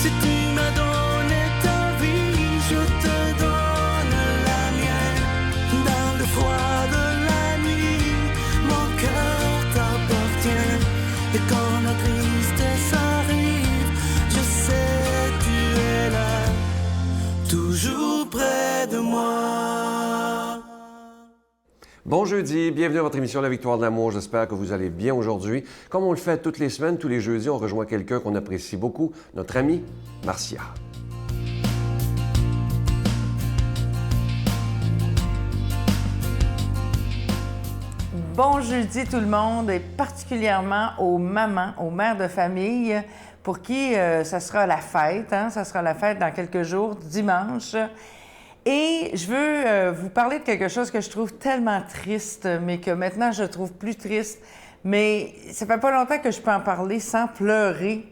Si tu m'as donné ta vie, je te donne la mienne. Dans le froid de la nuit, mon cœur t'appartient. Et quand la tristesse arrive, je sais tu es là, toujours près de moi. Bon jeudi, bienvenue à votre émission La Victoire de l'amour. J'espère que vous allez bien aujourd'hui. Comme on le fait toutes les semaines, tous les jeudis, on rejoint quelqu'un qu'on apprécie beaucoup, notre ami Marcia. Bon jeudi tout le monde, et particulièrement aux mamans, aux mères de famille, pour qui ça sera la fête, hein? Ça sera la fête dans quelques jours, dimanche. Et je veux vous parler de quelque chose que je trouve tellement triste, mais que maintenant je trouve plus triste. Mais ça fait pas longtemps que je peux en parler sans pleurer.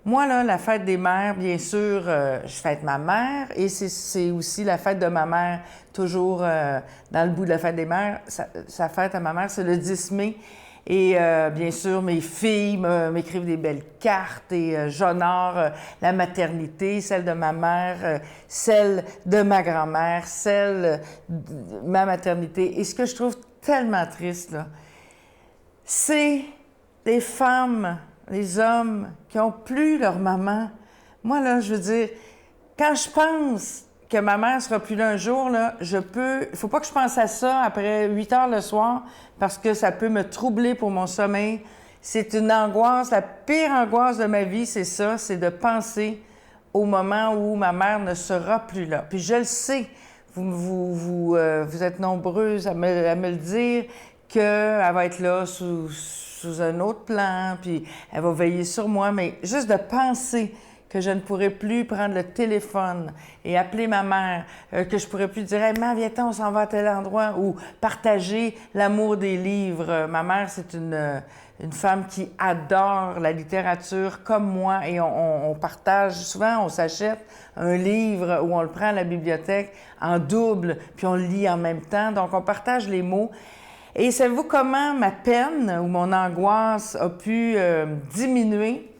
Moi, là, la fête des mères, bien sûr, je fête ma mère et c'est aussi la fête de ma mère, toujours dans le bout de la fête des mères. Sa fête à ma mère, c'est le 10 mai. Et bien sûr, mes filles m'écrivent des belles cartes et j'honore la maternité, celle de ma mère, celle de ma grand-mère, celle de ma maternité. Et ce que je trouve tellement triste, là, c'est les femmes, les hommes qui n'ont plus leur maman. Moi, là, je veux dire, quand je pense que ma mère sera plus là un jour, là, il faut pas que je pense à ça après 8 heures le soir parce que ça peut me troubler pour mon sommeil. C'est une angoisse, la pire angoisse de ma vie, c'est ça, c'est de penser au moment où ma mère ne sera plus là. Puis je le sais, vous êtes nombreuses à me le dire, qu'elle va être là sous un autre plan, puis elle va veiller sur moi, mais juste de penser que je ne pourrai plus prendre le téléphone et appeler ma mère, que je ne pourrai plus dire « Hey, maman, viens-t'en, on s'en va à tel endroit » ou partager l'amour des livres. Ma mère, c'est une femme qui adore la littérature comme moi et on partage, souvent on s'achète un livre ou on le prend à la bibliothèque en double, puis on le lit en même temps, donc on partage les mots. Et savez-vous comment ma peine ou mon angoisse a pu diminuer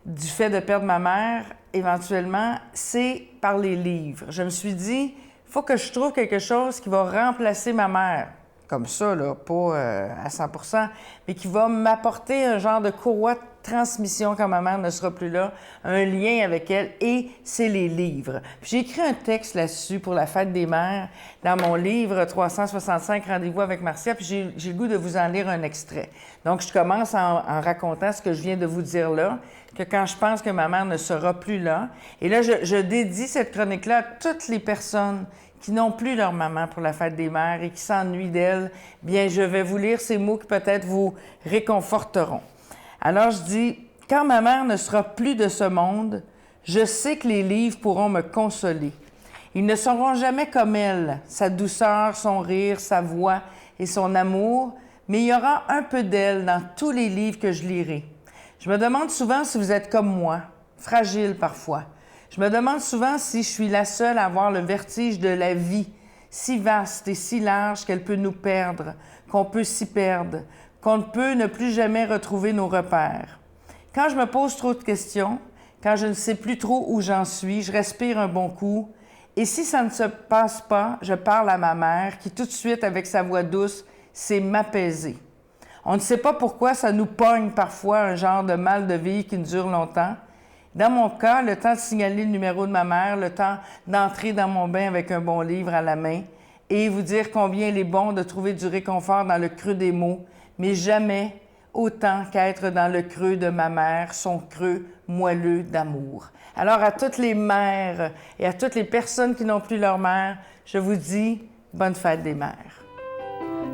du fait de perdre ma mère, éventuellement? C'est par les livres. Je me suis dit, il faut que je trouve quelque chose qui va remplacer ma mère. Comme ça, là, pas à 100%, mais qui va m'apporter un genre de courroie de transmission quand ma mère ne sera plus là, un lien avec elle, et c'est les livres. J'ai écrit un texte là-dessus pour la fête des mères dans mon livre 365 Rendez-vous avec Marcia, puis j'ai le goût de vous en lire un extrait. Donc, je commence en racontant ce que je viens de vous dire là, que quand je pense que ma mère ne sera plus là, et là, je dédie cette chronique-là à toutes les personnes qui n'ont plus leur maman pour la fête des mères et qui s'ennuient d'elle, bien, je vais vous lire ces mots qui peut-être vous réconforteront. Alors, je dis, « Quand ma mère ne sera plus de ce monde, je sais que les livres pourront me consoler. Ils ne seront jamais comme elle, sa douceur, son rire, sa voix et son amour, mais il y aura un peu d'elle dans tous les livres que je lirai. Je me demande souvent si vous êtes comme moi, fragile parfois. Je me demande souvent si je suis la seule à avoir le vertige de la vie, si vaste et si large qu'elle peut nous perdre, qu'on peut s'y perdre, qu'on ne peut ne plus jamais retrouver nos repères. Quand je me pose trop de questions, quand je ne sais plus trop où j'en suis, je respire un bon coup, et si ça ne se passe pas, je parle à ma mère qui tout de suite, avec sa voix douce, sait m'apaiser. On ne sait pas pourquoi ça nous pogne parfois un genre de mal de vie qui dure longtemps. Dans mon cas, le temps de signaler le numéro de ma mère, le temps d'entrer dans mon bain avec un bon livre à la main et vous dire combien il est bon de trouver du réconfort dans le creux des mots, mais jamais autant qu'être dans le creux de ma mère, son creux moelleux d'amour. Alors à toutes les mères et à toutes les personnes qui n'ont plus leur mère, je vous dis bonne fête des mères.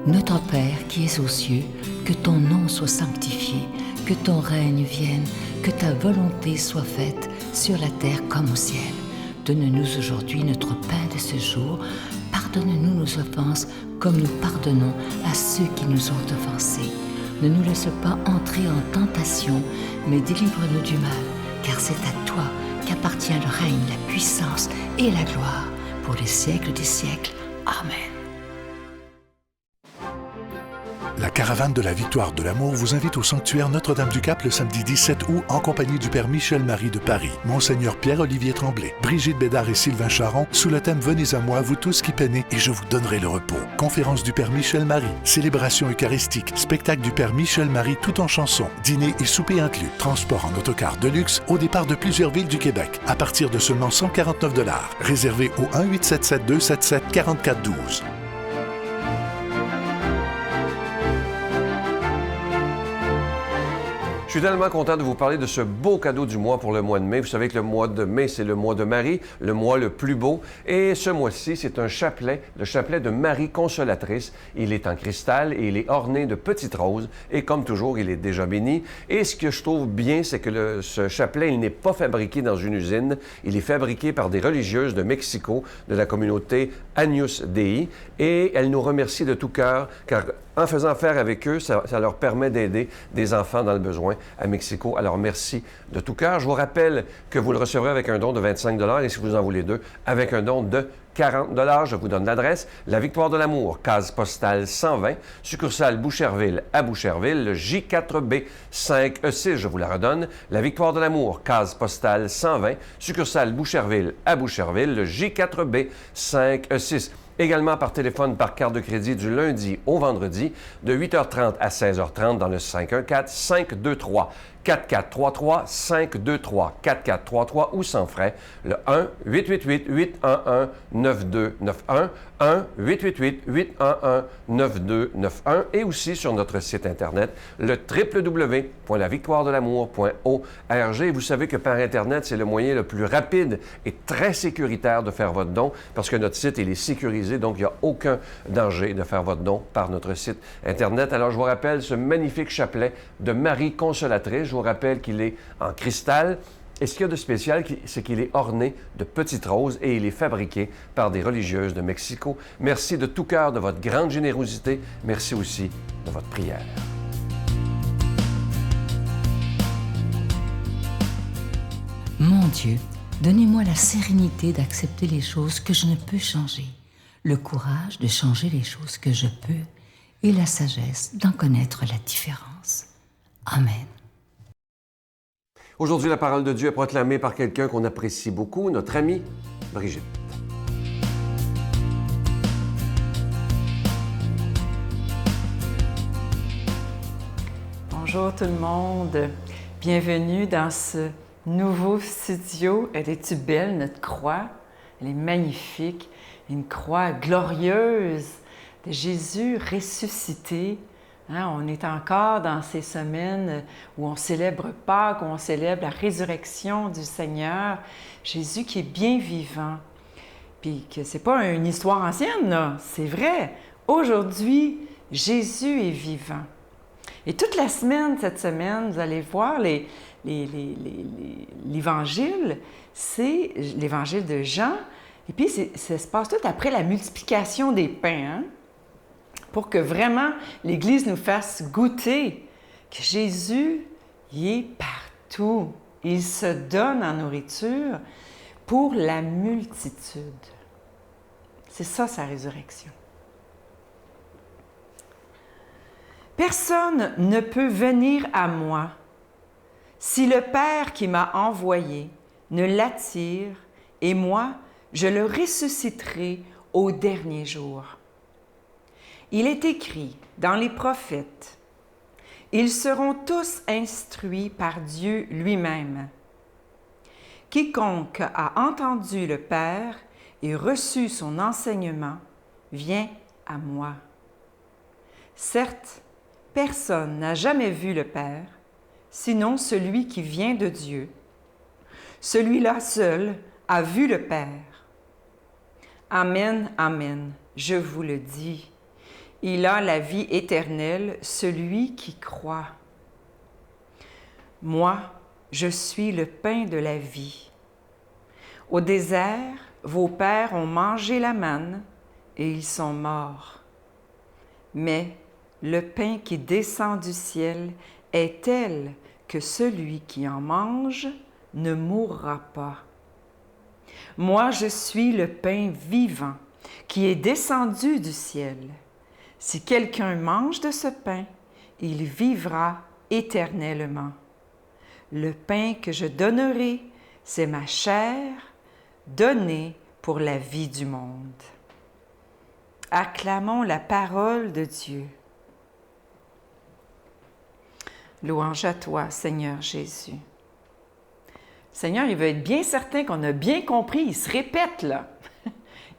Notre Père qui es aux cieux, que ton nom soit sanctifié, que ton règne vienne, que ta volonté soit faite sur la terre comme au ciel. Donne-nous aujourd'hui notre pain de ce jour. Pardonne-nous nos offenses comme nous pardonnons à ceux qui nous ont offensés. Ne nous laisse pas entrer en tentation, mais délivre-nous du mal, car c'est à toi qu'appartient le règne, la puissance et la gloire pour les siècles des siècles. Amen. La Caravane de la Victoire de l'Amour vous invite au sanctuaire Notre-Dame-du-Cap le samedi 17 août en compagnie du Père Michel-Marie de Paris, Monseigneur Pierre-Olivier Tremblay, Brigitte Bédard et Sylvain Charon sous le thème « Venez à moi, vous tous qui peinez, et je vous donnerai le repos ». Conférence du Père Michel-Marie, célébration eucharistique, spectacle du Père Michel-Marie tout en chansons, dîner et souper inclus, transport en autocar de luxe au départ de plusieurs villes du Québec, à partir de seulement 149 $. Réservé au 1-877-277-4412. Je suis tellement content de vous parler de ce beau cadeau du mois pour le mois de mai. Vous savez que le mois de mai, c'est le mois de Marie, le mois le plus beau. Et ce mois-ci, c'est un chapelet, le chapelet de Marie Consolatrice. Il est en cristal et il est orné de petites roses. Et comme toujours, il est déjà béni. Et ce que je trouve bien, c'est que ce chapelet, il n'est pas fabriqué dans une usine. Il est fabriqué par des religieuses de Mexico, de la communauté Agnus Dei. Et elles nous remercient de tout cœur, car en faisant affaire avec eux, ça leur permet d'aider des enfants dans le besoin à Mexico. Alors, merci de tout cœur. Je vous rappelle que vous le recevrez avec un don de 25 $ et si vous en voulez deux, avec un don de 40 $. Je vous donne l'adresse. La Victoire de l'Amour, case postale 120, succursale Boucherville à Boucherville, le J4B 5E6. Je vous la redonne. La Victoire de l'Amour, case postale 120, succursale Boucherville à Boucherville, le J4B 5E6. Également par téléphone, par carte de crédit du lundi au vendredi, de 8h30 à 16h30 dans le 514-523-4433, 523-4433 ou sans frais, le 1-888-811-9291, 1-888-811-9291 et aussi sur notre site Internet, le www.lavictoiredelamour.org. Vous savez que par Internet, c'est le moyen le plus rapide et très sécuritaire de faire votre don parce que notre site, il est sécurisé, donc il n'y a aucun danger de faire votre don par notre site Internet. Alors, je vous rappelle ce magnifique chapelet de Marie Consolatrice. Je vous rappelle qu'il est en cristal. Et ce qu'il y a de spécial, c'est qu'il est orné de petites roses et il est fabriqué par des religieuses de Mexico. Merci de tout cœur de votre grande générosité. Merci aussi de votre prière. Mon Dieu, donnez-moi la sérénité d'accepter les choses que je ne peux changer, le courage de changer les choses que je peux et la sagesse d'en connaître la différence. Amen. Aujourd'hui, la parole de Dieu est proclamée par quelqu'un qu'on apprécie beaucoup, notre amie Brigitte. Bonjour tout le monde, bienvenue dans ce nouveau studio. Elle est-tu belle, notre croix? Elle est magnifique, une croix glorieuse de Jésus ressuscité. Hein, on est encore dans ces semaines où on célèbre Pâques, où on célèbre la résurrection du Seigneur, Jésus qui est bien vivant. Puis que c'est pas une histoire ancienne, là, c'est vrai. Aujourd'hui, Jésus est vivant. Et toute la semaine, cette semaine, vous allez voir l'Évangile, c'est l'Évangile de Jean, et puis ça se passe tout après la multiplication des pains, hein? Pour que vraiment l'Église nous fasse goûter que Jésus y est partout. Il se donne en nourriture pour la multitude. C'est ça, sa résurrection. Personne ne peut venir à moi si le Père qui m'a envoyé ne l'attire, et moi, je le ressusciterai au dernier jour. Il est écrit dans les prophètes, « Ils seront tous instruits par Dieu lui-même. Quiconque a entendu le Père et reçu son enseignement vient à moi. Certes, personne n'a jamais vu le Père, sinon celui qui vient de Dieu. Celui-là seul a vu le Père. Amen, amen, je vous le dis. Il a la vie éternelle, celui qui croit. Moi, je suis le pain de la vie. Au désert, vos pères ont mangé la manne et ils sont morts. Mais le pain qui descend du ciel est tel que celui qui en mange ne mourra pas. Moi, je suis le pain vivant qui est descendu du ciel. Si quelqu'un mange de ce pain, il vivra éternellement. Le pain que je donnerai, c'est ma chair donnée pour la vie du monde. Acclamons la parole de Dieu. Louange à toi, Seigneur Jésus. Seigneur, il veut être bien certain qu'on a bien compris. Il se répète, là.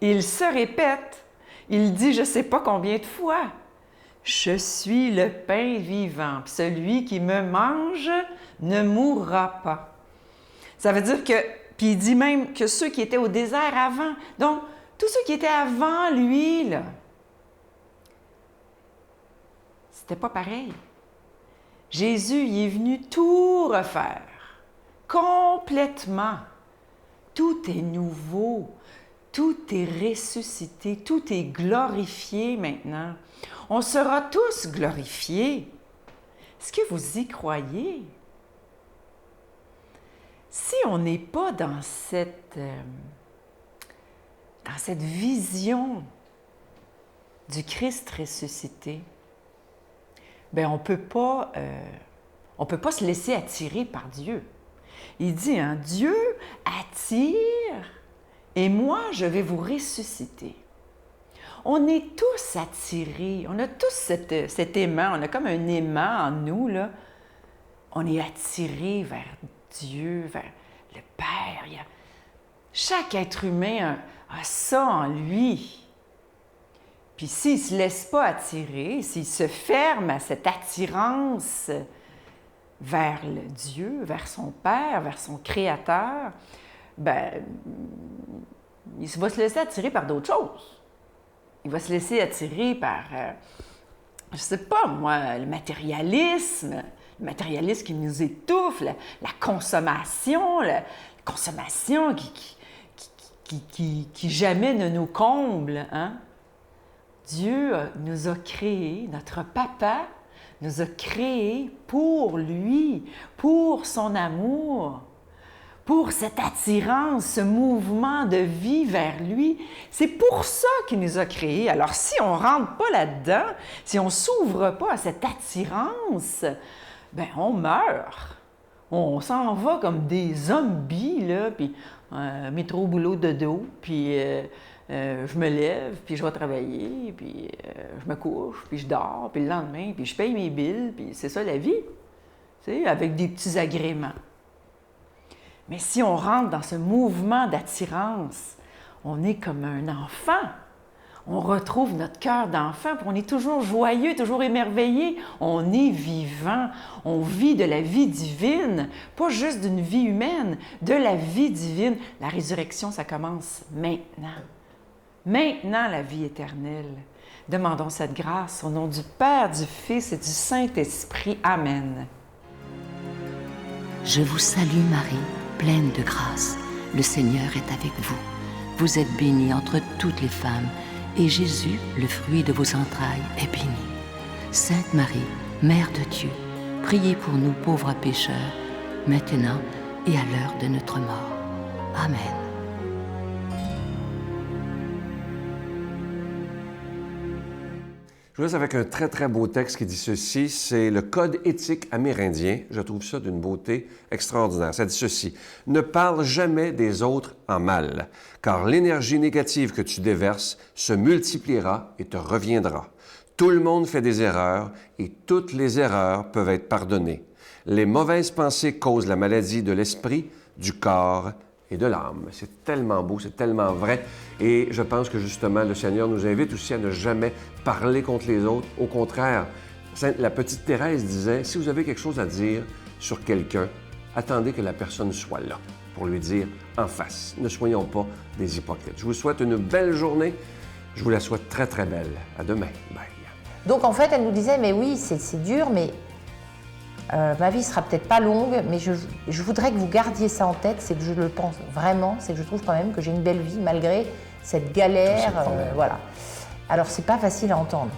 Il se répète. Il dit, je ne sais pas combien de fois, « Je suis le pain vivant. Celui qui me mange ne mourra pas. » Ça veut dire que, puis il dit même que ceux qui étaient au désert avant, donc tous ceux qui étaient avant lui, là, c'était pas pareil. Jésus, il est venu tout refaire, complètement. Tout est nouveau, tout est ressuscité, tout est glorifié maintenant. On sera tous glorifiés. Est-ce que vous y croyez? Si on n'est pas dans cette vision du Christ ressuscité, bien, on ne peut pas se laisser attirer par Dieu. Il dit, hein, Dieu attire et moi, je vais vous ressusciter. On est tous attirés, on a tous cet aimant, on a comme un aimant en nous, là. On est attirés vers Dieu, vers le Père. Chaque être humain a ça en lui. Puis s'il ne se laisse pas attirer, s'il se ferme à cette attirance vers le Dieu, vers son Père, vers son Créateur, ben, il va se laisser attirer par d'autres choses. Il va se laisser attirer par, je ne sais pas moi, le matérialisme qui nous étouffe, la consommation, qui jamais ne nous comble. Hein? Dieu nous a créés, notre Papa nous a créés pour lui, pour son amour, pour cette attirance, ce mouvement de vie vers lui. C'est pour ça qu'il nous a créés. Alors, si on ne rentre pas là-dedans, si on ne s'ouvre pas à cette attirance, bien, on meurt. On s'en va comme des zombies, là, puis métro, boulot, dodo, puis je me lève, puis je vais travailler, puis je me couche, puis je dors, puis le lendemain, puis je paye mes billes, puis c'est ça la vie, tu sais, avec des petits agréments. Mais si on rentre dans ce mouvement d'attirance, on est comme un enfant. On retrouve notre cœur d'enfant, puis on est toujours joyeux, toujours émerveillé. On est vivant, on vit de la vie divine, pas juste d'une vie humaine, de la vie divine. La résurrection, ça commence maintenant. Maintenant, la vie éternelle. Demandons cette grâce au nom du Père, du Fils et du Saint-Esprit. Amen. Je vous salue Marie, pleine de grâce. Le Seigneur est avec vous. Vous êtes bénie entre toutes les femmes, et Jésus, le fruit de vos entrailles, est béni. Sainte Marie, Mère de Dieu, priez pour nous pauvres pécheurs, maintenant et à l'heure de notre mort. Amen. Je vous laisse avec un très, très beau texte qui dit ceci. C'est le Code éthique amérindien. Je trouve ça d'une beauté extraordinaire. Ça dit ceci. « Ne parle jamais des autres en mal, car l'énergie négative que tu déverses se multipliera et te reviendra. Tout le monde fait des erreurs et toutes les erreurs peuvent être pardonnées. Les mauvaises pensées causent la maladie de l'esprit, du corps et de l'âme. » C'est tellement beau, c'est tellement vrai. Et je pense que justement, le Seigneur nous invite aussi à ne jamais parler contre les autres. Au contraire, la petite Thérèse disait, si vous avez quelque chose à dire sur quelqu'un, attendez que la personne soit là pour lui dire en face. Ne soyons pas des hypocrites. Je vous souhaite une belle journée. Je vous la souhaite très, très belle. À demain. Bye. Donc en fait, elle nous disait, mais oui, c'est dur, mais ma vie sera peut-être pas longue, mais je voudrais que vous gardiez ça en tête, c'est que je le pense vraiment, c'est que je trouve quand même que j'ai une belle vie malgré cette galère, voilà. Alors c'est pas facile à entendre.